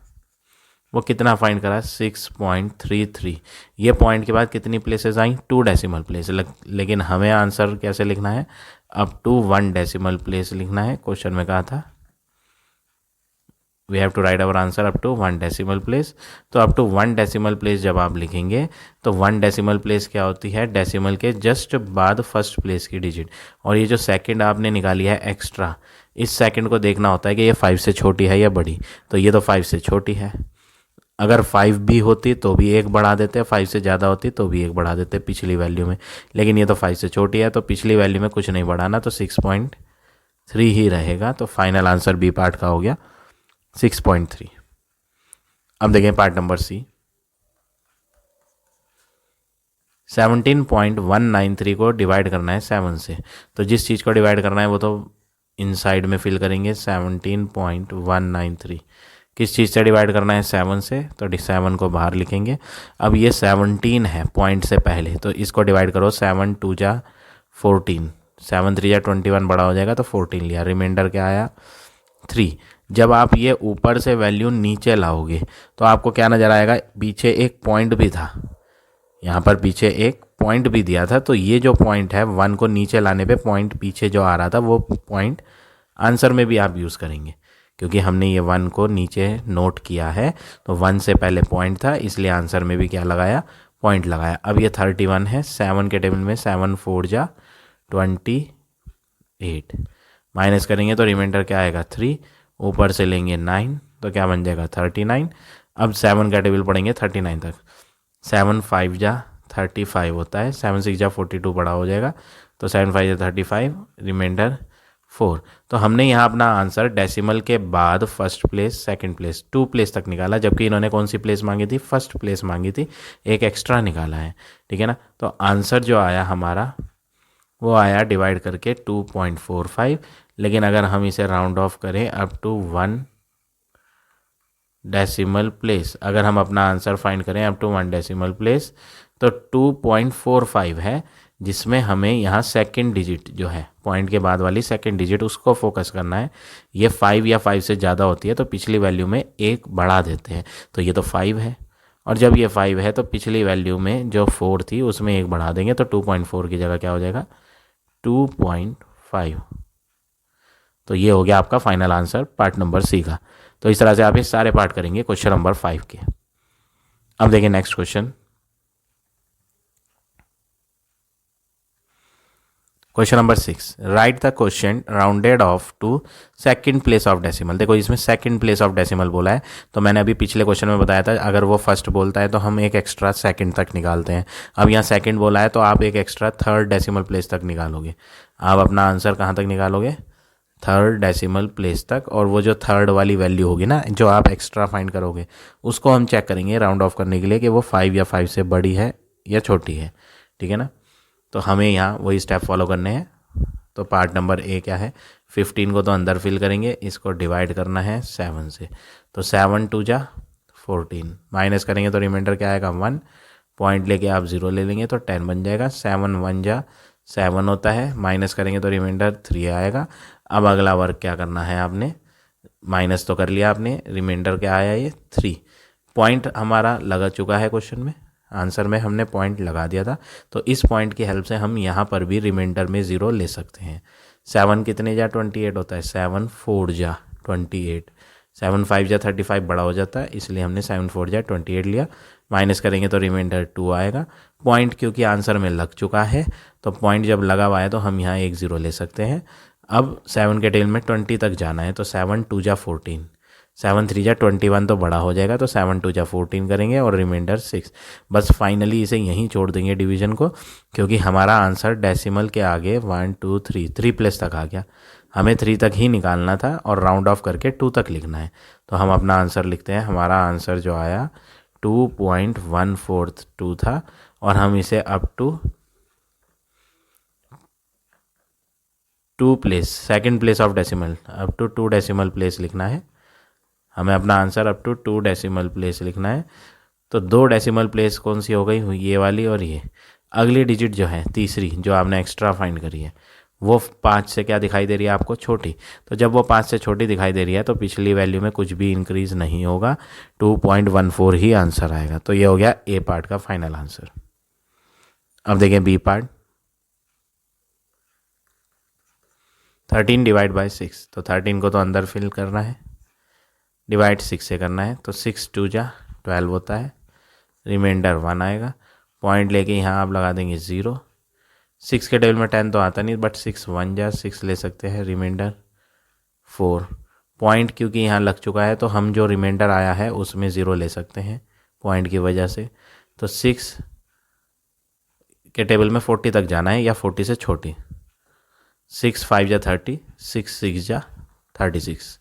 वो कितना फाइंड करा, 6.33। ये पॉइंट के बाद कितनी प्लेसेस आई, 2 डेसिमल प्लेस। लेकिन हमें आंसर कैसे लिखना है, अप टू 1 डेसिमल प्लेस लिखना है। क्वेश्चन में कहा था we have to write our answer up to 1 decimal place. तो अप टू 1 डेसिमल प्लेस जब आप लिखेंगे तो 1 डेसिमल प्लेस क्या होती है, डेसिमल के जस्ट बाद फर्स्ट प्लेस की डिजिट। और ये जो सेकंड आपने निकाली है एक्स्ट्रा, इस सेकंड को देखना होता है कि ये 5 से छोटी है या बड़ी। तो ये तो 5 से छोटी है, अगर 5 भी होती तो भी 1 बढ़ा देते, 5 से ज़्यादा होती तो भी 1 बढ़ा देते पिछली वैल्यू में। लेकिन ये तो 5 से छोटी है, तो पिछली वैल्यू में कुछ नहीं बढ़ाना, तो 6.3 ही रहेगा। तो फाइनल आंसर बी पार्ट का हो गया 6.3। अब देखें पार्ट नंबर सी। 17.193 को डिवाइड करना है 7 से। तो जिस चीज़ को डिवाइड करना है वो तो इनसाइड में फिल करेंगे। 17.193 किस चीज़ से डिवाइड करना है, 7 से, तो 7 को बाहर लिखेंगे। अब ये 17 है पॉइंट से पहले, तो इसको डिवाइड करो, 7 2 जा 14, 7 3 जा 21 बड़ा हो जाएगा, तो 14 लिया। रिमाइंडर क्या आया 3। जब आप ये ऊपर से वैल्यू नीचे लाओगे तो आपको क्या नज़र आएगा, पीछे एक पॉइंट भी था, यहाँ पर पीछे एक पॉइंट भी दिया था। तो ये जो पॉइंट है 1 को नीचे लाने पे पॉइंट पीछे जो आ रहा था वो पॉइंट आंसर में भी आप यूज़ करेंगे, क्योंकि हमने ये 1 को नीचे नोट किया है। तो 1 से पहले पॉइंट था, इसलिए आंसर में भी क्या लगाया, पॉइंट लगाया। अब ये 31 है, 7 के टेबल में 7 4 जा 28, माइनस करेंगे तो रिमाइंडर क्या आएगा 3, ऊपर से लेंगे 9, तो क्या बन जाएगा 39। अब 7 का टेबल पढ़ेंगे 39 तक, 7 5 जा 35 होता है, 7 6 जा 42 बड़ा हो जाएगा, तो 7 5 जा 35, रिमाइंडर 4। तो हमने यहाँ अपना आंसर डेसिमल के बाद first place, second place, 2 place तक निकाला, जबकि इन्होंने कौन सी प्लेस मांगी थी, फर्स्ट प्लेस मांगी थी, एक एक्स्ट्रा निकाला है, ठीक है ना। तो आंसर जो आया हमारा वो आया डिवाइड करके 2.45। लेकिन अगर हम इसे राउंड ऑफ करें अप टू 1 डेसिमल प्लेस, अगर हम अपना आंसर फाइंड करें अप टू 1 डेसिमल प्लेस, तो 2.45 है, जिसमें हमें यहाँ सेकंड डिजिट जो है पॉइंट के बाद वाली सेकंड डिजिट उसको फोकस करना है। ये 5 या 5 से ज़्यादा होती है तो पिछली वैल्यू में 1 बढ़ा देते हैं, तो ये तो 5 है, और जब ये 5 है तो पिछली वैल्यू में जो 4 थी उसमें 1 बढ़ा देंगे, तो 2.4 की जगह क्या हो जाएगा 2.5। तो ये हो गया आपका final answer part number C का। तो इस तरह से आप ये सारे पार्ट करेंगे क्वेश्चन नंबर 5 के। अब देखिए next question, question number 6, write the question rounded off to second place of decimal. देखो इसमें सेकंड प्लेस ऑफ डेसिमल बोला है, तो मैंने अभी पिछले क्वेश्चन में बताया था अगर वो फर्स्ट बोलता है तो हम एक एक्स्ट्रा सेकंड तक निकालते हैं। अब यहाँ सेकंड बोला है तो आप एक एक्स्ट्रा थर्ड डेसिमल प्लेस तक निकालोगे। आप अपना आंसर कहाँ तक निकालोगे, थर्ड डेसिमल प्लेस तक। और वो जो थर्ड वाली वैल्यू होगी ना जो आप एक्स्ट्रा फाइंड करोगे उसको हम चेक करेंगे राउंड ऑफ करने के लिए कि वो 5 या 5 से बड़ी है या छोटी है, ठीक है ना। तो हमें यहाँ वही स्टेप फॉलो करने हैं। तो पार्ट नंबर ए क्या है, 15 को तो अंदर फिल करेंगे, इसको डिवाइड करना है 7 से, तो 7 2 जा 14, माइनस करेंगे तो रिमाइंडर क्या आएगा 1, पॉइंट लेके आप 0 ले लेंगे तो 10 बन जाएगा। 7 1 जा 7 होता है, माइनस करेंगे तो रिमाइंडर 3 आएगा। अब अगला वर्क क्या करना है आपने, माइनस तो कर लिया आपने, रिमाइंडर क्या आया ये 3। पॉइंट हमारा लगा चुका है क्वेश्चन में, आंसर में हमने पॉइंट लगा दिया था, तो इस पॉइंट की हेल्प से हम यहाँ पर भी रिमाइंडर में 0 ले सकते हैं। 7 कितने जा 28 होता है, 7 4 जा 28, 7 5 जा 35 बड़ा हो जाता है, इसलिए हमने 7 4 जा 28 लिया। माइनस करेंगे तो रिमाइंडर 2 आएगा। पॉइंट क्योंकि आंसर में लग चुका है तो पॉइंट जब लगा हुआ है तो हम यहाँ एक 0 ले सकते हैं। अब 7 के टेल में 20 तक जाना है, तो 7 2 जा 14, 7 3 जा 21 तो बड़ा हो जाएगा, तो 7 2 जा 14 करेंगे और रिमाइंडर 6। बस फाइनली इसे यहीं छोड़ देंगे डिवीजन को, क्योंकि हमारा आंसर डेसिमल के आगे 1 2 3 प्लेस तक आ गया, हमें 3 तक ही निकालना था और राउंड ऑफ करके 2 तक लिखना है। तो हम अपना आंसर लिखते हैं, हमारा आंसर जो आया 2.142 था, और हम इसे up to 2 place, second place of decimal, up to 2 decimal place लिखना है। हमें अपना answer up to 2 decimal place लिखना है। तो 2 डेसिमल प्लेस कौन सी हो गई, ये वाली और ये। अगली डिजिट जो है तीसरी जो आपने एक्स्ट्रा फाइंड करी है वो 5 से क्या दिखाई दे रही है आपको, छोटी। तो जब वो 5 से छोटी दिखाई दे रही है तो पिछली वैल्यू में कुछ भी इंक्रीज नहीं होगा, 2.14 ही आंसर आएगा। तो ये हो गया ए पार्ट का फाइनल आंसर। अब देखें बी पार्ट। 13 डिवाइड बाई 6, तो 13 को तो अंदर फिल करना है, डिवाइड 6 से करना है, तो 6 2 जा 12 होता है, रिमाइंडर 1 आएगा। पॉइंट लेके यहाँ आप लगा देंगे 0। 6 के टेबल में 10 तो आता नहीं, बट 6 1 जा 6 ले सकते हैं, रिमाइंडर 4। पॉइंट क्योंकि यहाँ लग चुका है तो हम जो रिमाइंडर आया है उसमें 0 ले सकते हैं पॉइंट की वजह से। तो 6 के टेबल में 40 तक जाना है या 40 से छोटी। 6 5 जा 30, 6 6 जा 36,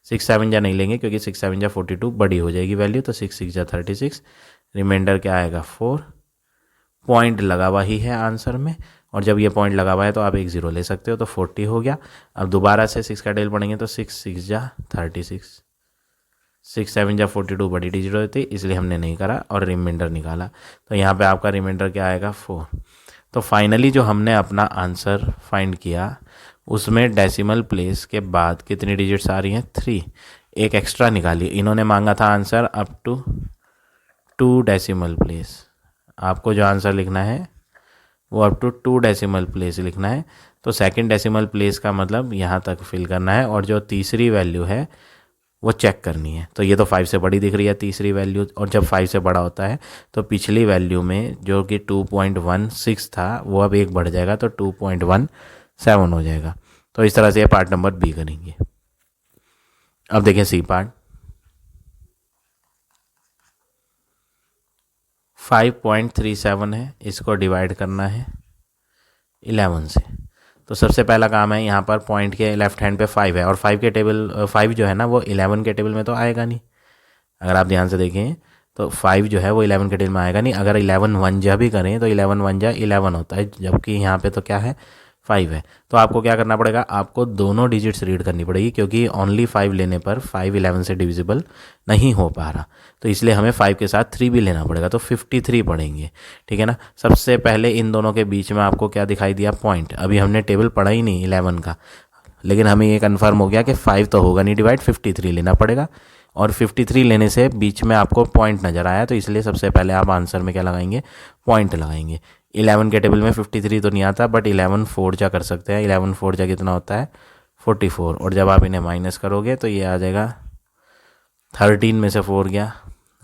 6 7 जा नहीं लेंगे क्योंकि 6 7 जा 42 बड़ी हो जाएगी वैल्यू, तो 6 6 जा 36, रिमाइंडर क्या आएगा 4। पॉइंट लगा हुआ ही है आंसर में, और जब ये पॉइंट लगा हुआ है तो आप एक 0 ले सकते हो, तो 40 हो गया। अब दोबारा से 6 का टेबल पढ़ेंगे तो 6 6 जा 36, 6 7 जा 42 बड़ी डिजिट होती, इसलिए हमने नहीं करा और रिमाइंडर निकाला। तो यहाँ पे आपका रिमाइंडर क्या आएगा 4। तो फाइनली जो हमने अपना आंसर फाइंड किया उसमें डेसिमल प्लेस के बाद कितनी डिजिट्स आ रही हैं, 3। एक एक्स्ट्रा निकाली, इन्होंने मांगा था answer up to 2 decimal place. आपको जो आंसर लिखना है वो अप टू 2 डेसिमल प्लेस लिखना है। तो सेकंड डेसिमल प्लेस का मतलब यहाँ तक फिल करना है, और जो तीसरी वैल्यू है वो चेक करनी है। तो ये तो 5 से बड़ी दिख रही है तीसरी वैल्यू, और जब 5 से बड़ा होता है तो पिछली वैल्यू में जो कि 2.16 था वो अब एक बढ़ जाएगा, तो 2.17 हो जाएगा। तो इस तरह से पार्ट नंबर बी करेंगे। अब देखें सी पार्ट। 5.37 है, इसको डिवाइड करना है 11 से। तो सबसे पहला काम है, यहाँ पर पॉइंट के लेफ्ट हैंड पे 5 है, और 5 जो है ना वो 11 के टेबल में तो आएगा नहीं। अगर आप ध्यान से देखें तो 5 जो है वो 11 के टेबल में आएगा नहीं। अगर 11 1 जा भी करें तो 11 1 जा 11 होता है, जबकि यहाँ पे तो क्या है 5 है। तो आपको क्या करना पड़ेगा, आपको दोनों डिजिट्स रीड करनी पड़ेगी, क्योंकि ओनली 5 लेने पर 5 11 से डिविजिबल नहीं हो पा रहा, तो इसलिए हमें 5 के साथ 3 भी लेना पड़ेगा, तो 53 पढ़ेंगे। ठीक है ना। सबसे पहले इन दोनों के बीच में आपको क्या दिखाई दिया, पॉइंट। अभी हमने टेबल पढ़ा ही नहीं 11 का, लेकिन हमें ये कन्फर्म हो गया कि 5 तो होगा नहीं डिवाइड, 53 लेना पड़ेगा, और 53 लेने से बीच में आपको पॉइंट नज़र आया, तो इसलिए सबसे पहले आप आंसर में क्या लगाएंगे, पॉइंट लगाएंगे। 11 के टेबल में 53 तो नहीं आता, बट 11 4 जा कर सकते हैं। 11 4 जा कितना होता है 44, और जब आप इन्हें माइनस करोगे तो ये आ जाएगा 13 में से 4 गया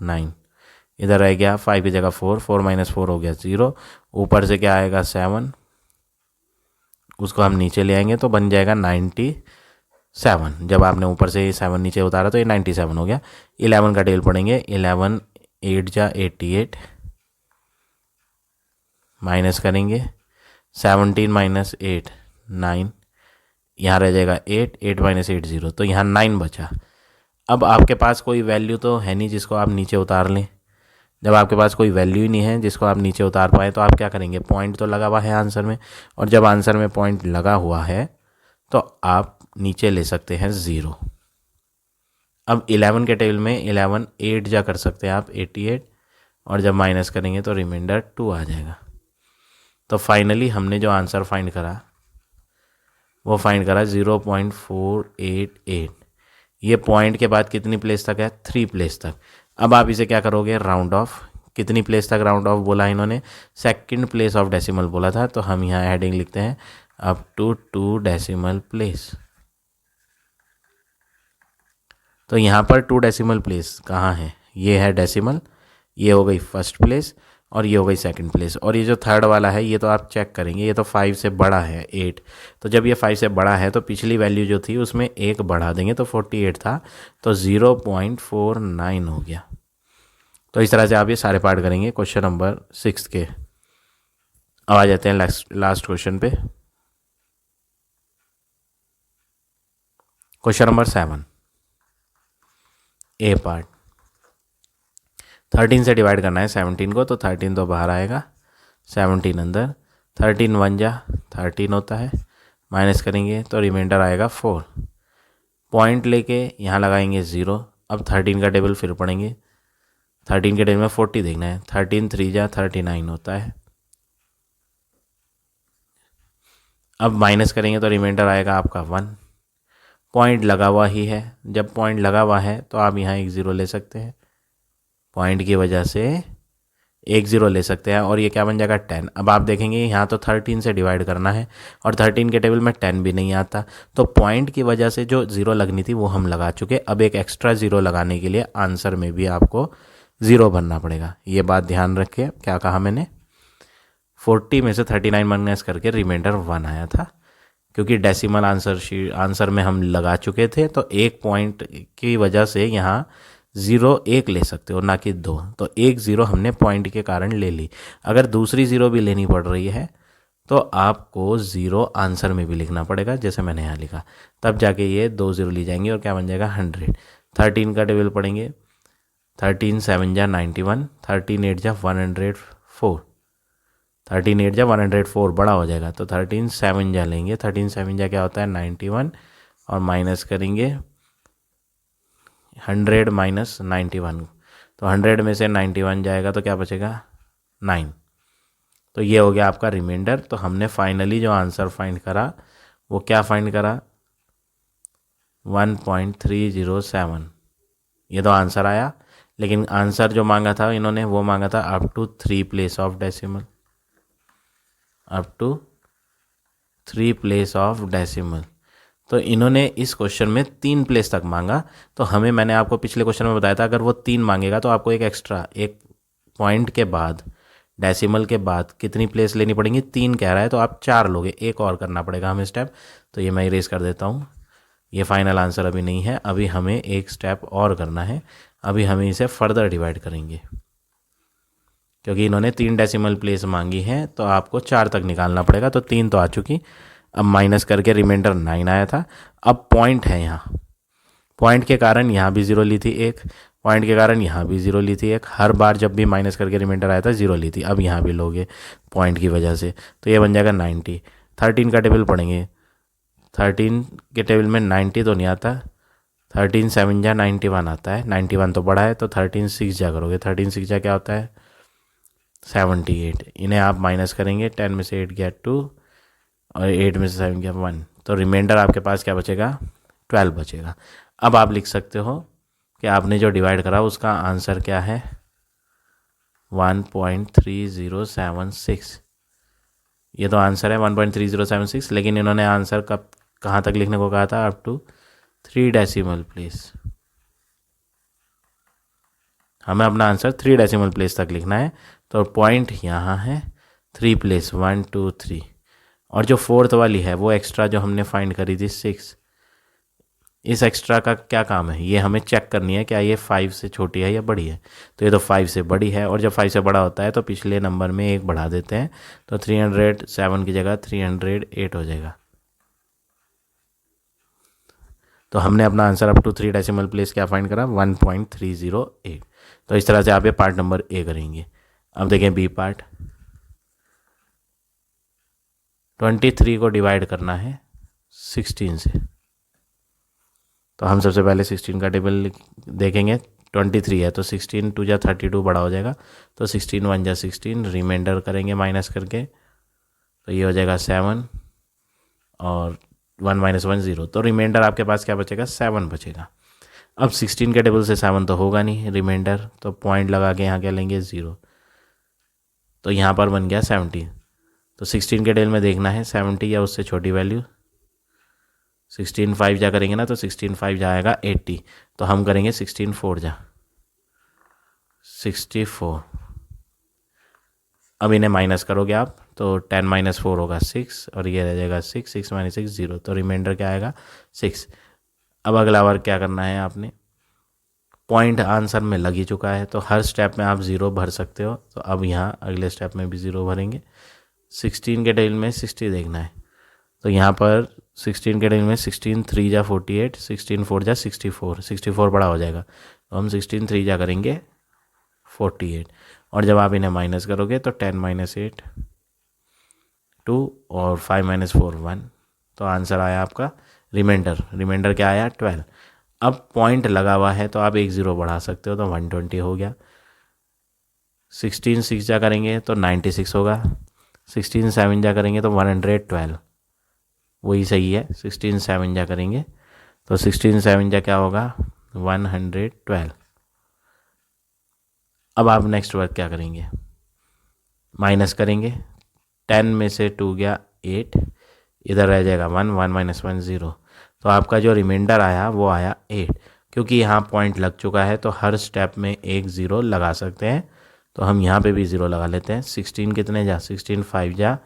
9, इधर रह गया 5 की जगह 4, 4 - 4 हो गया 0, ऊपर से क्या आएगा 7, उसको हम नीचे ले आएंगे तो बन जाएगा 97। जब आपने ऊपर से 7 नीचे उतारा तो ये 97 हो गया। 11 का टेबल पढ़ेंगे, 11 8 जा 88, माइनस करेंगे 17 - 8 9, यहाँ रह जाएगा 8, 8 - 8 0, तो यहाँ 9 बचा। अब आपके पास कोई वैल्यू तो है नहीं जिसको आप नीचे उतार लें। जब आपके पास कोई वैल्यू ही नहीं है जिसको आप नीचे उतार पाए, तो आप क्या करेंगे, पॉइंट तो लगा हुआ है आंसर में, और जब आंसर में पॉइंट लगा हुआ है तो आप नीचे ले सकते हैं 0। अब 11 के टेबल में 11 8 जा कर सकते हैं आप 88, और जब माइनस करेंगे तो रिमाइंडर 2 आ जाएगा। तो फाइनली हमने जो आंसर फाइंड करा वो फाइंड करा 0.488। ये पॉइंट के बाद कितनी प्लेस तक है, 3 प्लेस तक। अब आप इसे क्या करोगे, राउंड ऑफ। कितनी प्लेस तक राउंड ऑफ बोला इन्होंने, सेकंड प्लेस ऑफ डेसिमल बोला था, तो हम यहाँ हेडिंग लिखते हैं अप टू 2 डेसिमल प्लेस। तो यहाँ पर 2 डेसिमल प्लेस कहाँ है, ये है डेसिमल, ये हो गई फर्स्ट प्लेस, और ये हो गई सेकंड प्लेस, और ये जो थर्ड वाला है ये तो आप चेक करेंगे, ये तो 5 से बड़ा है 8। तो जब ये 5 से बड़ा है तो पिछली वैल्यू जो थी उसमें 1 बढ़ा देंगे, तो 48 था, तो 0.49 हो गया। तो इस तरह से आप ये सारे पार्ट करेंगे क्वेश्चन नंबर 6 के। अब आ जाते हैं लास्ट क्वेश्चन पे। क्वेश्चन नंबर 7 ए पार्ट। 13 से डिवाइड करना है 17 को, तो 13 तो बाहर आएगा, 17 अंदर, 13 1 जा 13 होता है, माइनस करेंगे तो रिमाइंडर आएगा 4। पॉइंट लेके यहाँ लगाएंगे 0। अब 13 का टेबल फिर पढ़ेंगे, 13 के टेबल में 40 देखना है, 13 3 जा 39 होता है, अब माइनस करेंगे तो रिमाइंडर आएगा आपका 1। पॉइंट लगा हुआ ही है, जब पॉइंट लगा हुआ है तो आप यहाँ एक ज़ीरो ले सकते हैं, पॉइंट की वजह से एक ज़ीरो ले सकते हैं और ये क्या बन जाएगा 10। अब आप देखेंगे यहाँ तो 13 से डिवाइड करना है और 13 के टेबल में 10 भी नहीं आता, तो पॉइंट की वजह से जो ज़ीरो लगनी थी वो हम लगा चुके। अब एक एक्स्ट्रा ज़ीरो लगाने के लिए आंसर में भी आपको ज़ीरो भरना पड़ेगा। ये बात ध्यान रखिए, क्या कहा मैंने, 40 में से 39 माइनस करके रिमाइंडर 1 आया था, क्योंकि डेसिमल आंसर में हम लगा चुके थे, तो एक पॉइंट की वजह से यहाँ ज़ीरो एक ले सकते हो ना कि दो, तो एक ज़ीरो हमने पॉइंट के कारण ले ली। अगर दूसरी ज़ीरो भी लेनी पड़ रही है तो आपको ज़ीरो आंसर में भी लिखना पड़ेगा, जैसे मैंने यहाँ लिखा, तब जाके ये 2 ज़ीरो ली जाएंगी और क्या बन जाएगा 100। 13 का टेबल पढ़ेंगे, 13 7 जा 91, 13 8 जा 104, 13 8 जा 104 बड़ा हो जाएगा, तो 13 7 जा लेंगे, 13 7 जा क्या होता है 91 और माइनस करेंगे 100 माइनस 91, तो 100 में से 91 जाएगा तो क्या बचेगा 9। तो ये हो गया आपका रिमाइंडर। तो हमने फाइनली जो आंसर फाइंड करा वो क्या फाइंड करा, 1.307। ये तो आंसर आया, लेकिन आंसर जो मांगा था इन्होंने वो मांगा था up to 3 place of decimal, up to 3 place of decimal. तो इन्होंने इस क्वेश्चन में 3 प्लेस तक मांगा, तो हमें, मैंने आपको पिछले क्वेश्चन में बताया था अगर वो 3 मांगेगा तो आपको एक एक्स्ट्रा, एक पॉइंट के बाद, डेसिमल के बाद कितनी प्लेस लेनी पड़ेंगी, 3 कह रहा है तो आप 4 लोगे, एक और करना पड़ेगा हमें स्टेप। तो ये मैं इरेज कर देता हूँ, ये फाइनल आंसर अभी नहीं है, अभी हमें एक स्टेप और करना है, अभी हमें इसे फर्दर डिवाइड करेंगे, क्योंकि इन्होंने 3 डेसिमल प्लेस मांगी है तो आपको 4 तक निकालना पड़ेगा। तो 3 तो आ चुकी, अब माइनस करके रिमाइंडर 9 आया था। अब पॉइंट है यहाँ, पॉइंट के कारण यहाँ भी ज़ीरो ली थी एक, पॉइंट के कारण यहाँ भी ज़ीरो ली थी एक, हर बार जब भी माइनस करके रिमाइंडर आया था ज़ीरो ली थी, अब यहाँ भी लोगे पॉइंट की वजह से, तो ये बन जाएगा 90। 13 का टेबल पढ़ेंगे, 13 के टेबल में 90 तो नहीं आता, 13 7 जा 91 आता है, 91 तो बड़ा है, तो 13 6 जा करोगे, 13 6 जा क्या होता है 78। इन्हें आप माइनस करेंगे, 10 में से 8 गया 2 और 8 में से 7 गया 1, तो रिमाइंडर आपके पास क्या बचेगा 12 बचेगा। अब आप लिख सकते हो कि आपने जो डिवाइड करा उसका आंसर क्या है 1.3076। ये तो आंसर है 1.3076, लेकिन इन्होंने आंसर कब कहाँ तक लिखने को कहा था, अप टू 3 डेसिमल प्लेस। हमें अपना आंसर 3 डेसिमल प्लेस तक लिखना है, तो पॉइंट यहाँ है 3 प्लेस 1 2 3, और जो फोर्थ वाली है वो एक्स्ट्रा जो हमने फाइंड करी थी 6, इस एक्स्ट्रा का क्या काम है, ये हमें चेक करनी है क्या ये 5 से छोटी है या बड़ी है। तो ये तो 5 से बड़ी है, और जब 5 से बड़ा होता है तो पिछले नंबर में एक बढ़ा देते हैं, तो 307 की जगह 308 हो जाएगा। तो हमने अपना answer up to 3 decimal place क्या फाइंड करा 1.308। तो इस तरह से आप ये पार्ट नंबर ए करेंगे। अब देखें बी पार्ट, 23 को डिवाइड करना है 16 से, तो हम सबसे पहले 16 का टेबल देखेंगे, 23 है तो 16 2 जा 32 बड़ा हो जाएगा, तो 16 1 जा 16, रिमाइंडर करेंगे माइनस करके, तो ये हो जाएगा 7 और 1 - 1 0, तो रिमाइंडर आपके पास क्या बचेगा 7 बचेगा। अब 16 के टेबल से 7 तो होगा नहीं रिमाइंडर, तो पॉइंट लगा के यहाँ क्या लेंगे 0, तो यहाँ पर बन गया 70। तो 16 के टेबल में देखना है 70 या उससे छोटी वैल्यू, 16 5 जा करेंगे ना तो 16 5 जाएगा 80, तो हम करेंगे 16 4 जा 64। अब इन्हें माइनस करोगे आप तो 10 - 4 होगा 6, और ये रह जाएगा 6 6 - 6 0, तो रिमाइंडर क्या आएगा 6। अब अगला वर्क क्या करना है आपने, पॉइंट आंसर में लग ही चुका है तो हर स्टेप में आप 0 भर सकते हो, तो अब यहाँ अगले स्टेप में भी 0 भरेंगे। 16 के टेबल में 60 देखना है, तो यहाँ पर 16 के टेबल में 16 3 जा 48, 16 4 जा 64, 64 बड़ा हो जाएगा, तो हम 16 3 जा करेंगे 48, और जब आप इन्हें माइनस करोगे तो 10 - 8 2 और 5 - 4 1, तो आंसर आया आपका रिमाइंडर। रिमाइंडर क्या आया 12। अब पॉइंट लगा हुआ है तो आप एक 0 बढ़ा सकते हो, तो 120 हो गया। 16 6 जा करेंगे तो 96 होगा, 16 7 जा करेंगे तो 112, वही सही है। 16 7 जा करेंगे तो 16 7 जा क्या होगा 112। अब आप नेक्स्ट वर्क क्या करेंगे, माइनस करेंगे। 10 में से 2 गया 8, इधर रह जाएगा 1, 1 माइनस 1 0। तो आपका जो रिमाइंडर आया वो आया 8। क्योंकि यहाँ पॉइंट लग चुका है तो हर स्टेप में एक ज़ीरो लगा सकते हैं, तो हम यहाँ पे भी ज़ीरो लगा लेते हैं। 16 कितने जा 16 5 जा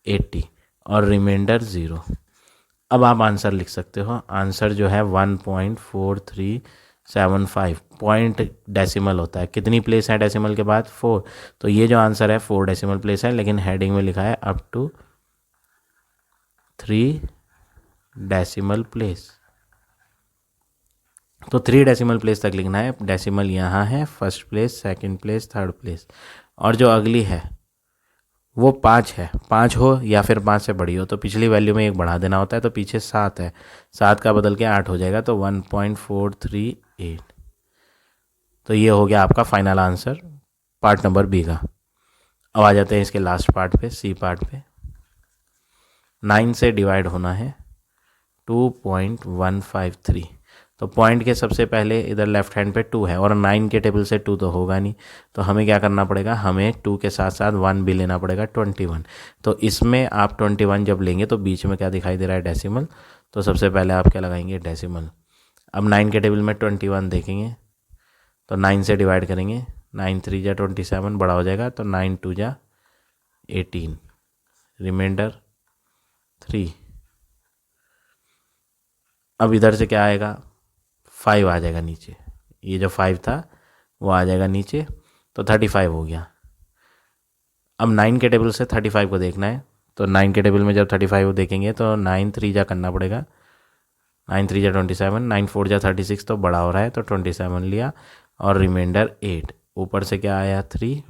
80 और रिमाइंडर 0। अब आप आंसर लिख सकते हो। आंसर जो है 1.4375। पॉइंट डेसिमल होता है, कितनी प्लेस है डेसिमल के बाद 4, तो ये जो आंसर है 4 डेसिमल प्लेस है, लेकिन हेडिंग में लिखा है अप टू 3 डेसिमल प्लेस। तो 3 डेसिमल प्लेस तक लिखना है। डेसिमल यहाँ है, first place, second place, third place, और जो अगली है वो 5 है। 5 हो या फिर 5 से बड़ी हो तो पिछली वैल्यू में एक बढ़ा देना होता है। तो पीछे 7 है, 7 का बदल के 8 हो जाएगा, तो 1.438। तो ये हो गया आपका final answer part number B का। अब आ जाते हैं इसके लास्ट पार्ट पे, सी पार्ट पे। 9 से डिवाइड होना है 2.153। तो पॉइंट के सबसे पहले इधर लेफ्ट हैंड पे 2 है और 9 के टेबल से 2 तो होगा नहीं, तो हमें क्या करना पड़ेगा, हमें 2 के साथ साथ 1 भी लेना पड़ेगा 21। तो इसमें आप 21 जब लेंगे तो बीच में क्या दिखाई दे रहा है डेसिमल, तो सबसे पहले आप क्या लगाएंगे डेसिमल। अब 9 के टेबल में 21 देखेंगे तो 9 से डिवाइड करेंगे, 9 3 जा 27 बड़ा हो जाएगा, तो 9 2 जा 18, रिमाइंडर 3। अब इधर से क्या आएगा 5 आ जाएगा नीचे, ये जो 5 था वो आ जाएगा नीचे, तो 35 हो गया। अब 9 के टेबल से 35 को देखना है, तो 9 के टेबल में जब 35 देखेंगे तो 9 3 जा करना पड़ेगा, 9 3 जा 27, 9 4 जा 36, तो बड़ा हो रहा है तो 27 लिया और रिमाइंडर 8, ऊपर से क्या आया 3।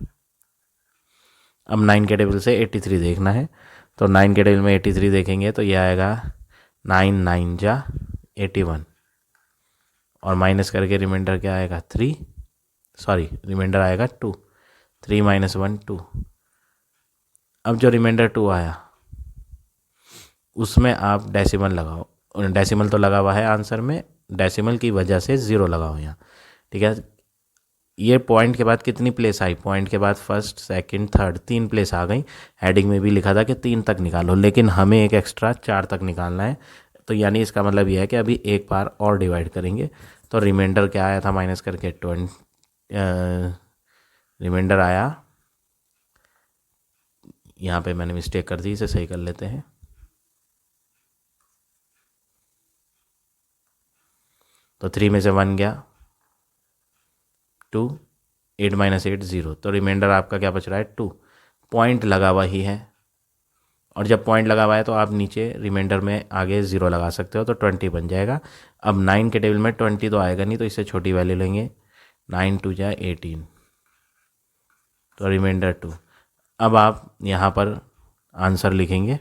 अब 9 के टेबल से 83 देखना है, तो 9 के टेबल में 83 देखेंगे तो ये आएगा 9 9 जा 81 और माइनस करके रिमाइंडर क्या आएगा 3, सॉरी रिमाइंडर आएगा 2, 3 माइनस 1 2। अब जो रिमाइंडर 2 आया उसमें आप डेसिमल लगाओ, डेसिमल तो लगा हुआ है आंसर में, डेसिमल की वजह से 0 लगाओ यहाँ, ठीक है। ये पॉइंट के बाद कितनी प्लेस आई, पॉइंट के बाद फर्स्ट सेकंड थर्ड 3 प्लेस आ गई। हेडिंग में भी लिखा था कि 3 तक निकालो, लेकिन हमें एक एक्स्ट्रा 4 तक निकालना है, तो यानी इसका मतलब यह है कि अभी एक बार और डिवाइड करेंगे। तो रिमाइंडर क्या आया था माइनस करके 20, रिमाइंडर आया, यहाँ पे मैंने मिस्टेक कर दी, इसे सही कर लेते हैं। तो 3 में से 1 गया 2, 8 माइनस 8 0, तो रिमाइंडर आपका क्या बच रहा है 2। पॉइंट लगा हुआ ही है, और जब पॉइंट लगा हुआ है तो आप नीचे रिमाइंडर में आगे 0 लगा सकते हो, तो 20 बन जाएगा। अब 9 के टेबल में 20 तो आएगा नहीं, तो इससे छोटी वैल्यू लेंगे, 9 2 जा 18, तो रिमाइंडर 2। अब आप यहाँ पर आंसर लिखेंगे,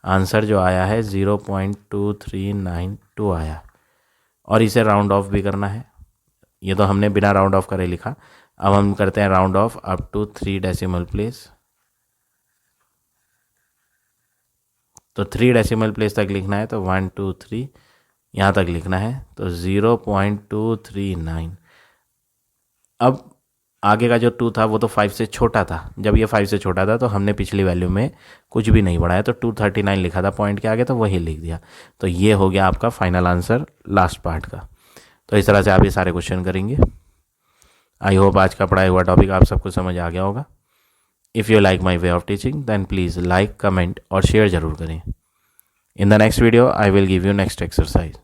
आंसर जो आया है 0.2392 आया, और इसे राउंड ऑफ भी करना है। ये तो हमने बिना राउंड ऑफ करे लिखा, अब हम करते हैं round off up to 3 decimal place. तो 3 डेसिमल प्लेस तक लिखना है, तो 1 2 3 यहाँ तक लिखना है, तो 0.239। अब आगे का जो 2 था वो तो 5 से छोटा था, जब ये 5 से छोटा था तो हमने पिछली वैल्यू में कुछ भी नहीं बढ़ाया, तो 239 लिखा था पॉइंट के आगे, तो वही लिख दिया। तो ये हो गया आपका फाइनल आंसर लास्ट पार्ट का। तो इस तरह से आप ये सारे क्वेश्चन करेंगे। आई होप आज का पढ़ाया हुआ टॉपिक आप सबको समझ आ गया होगा। If you like my way of teaching then please like, comment और शेयर ज़रूर करें। In the next video I will give you next exercise.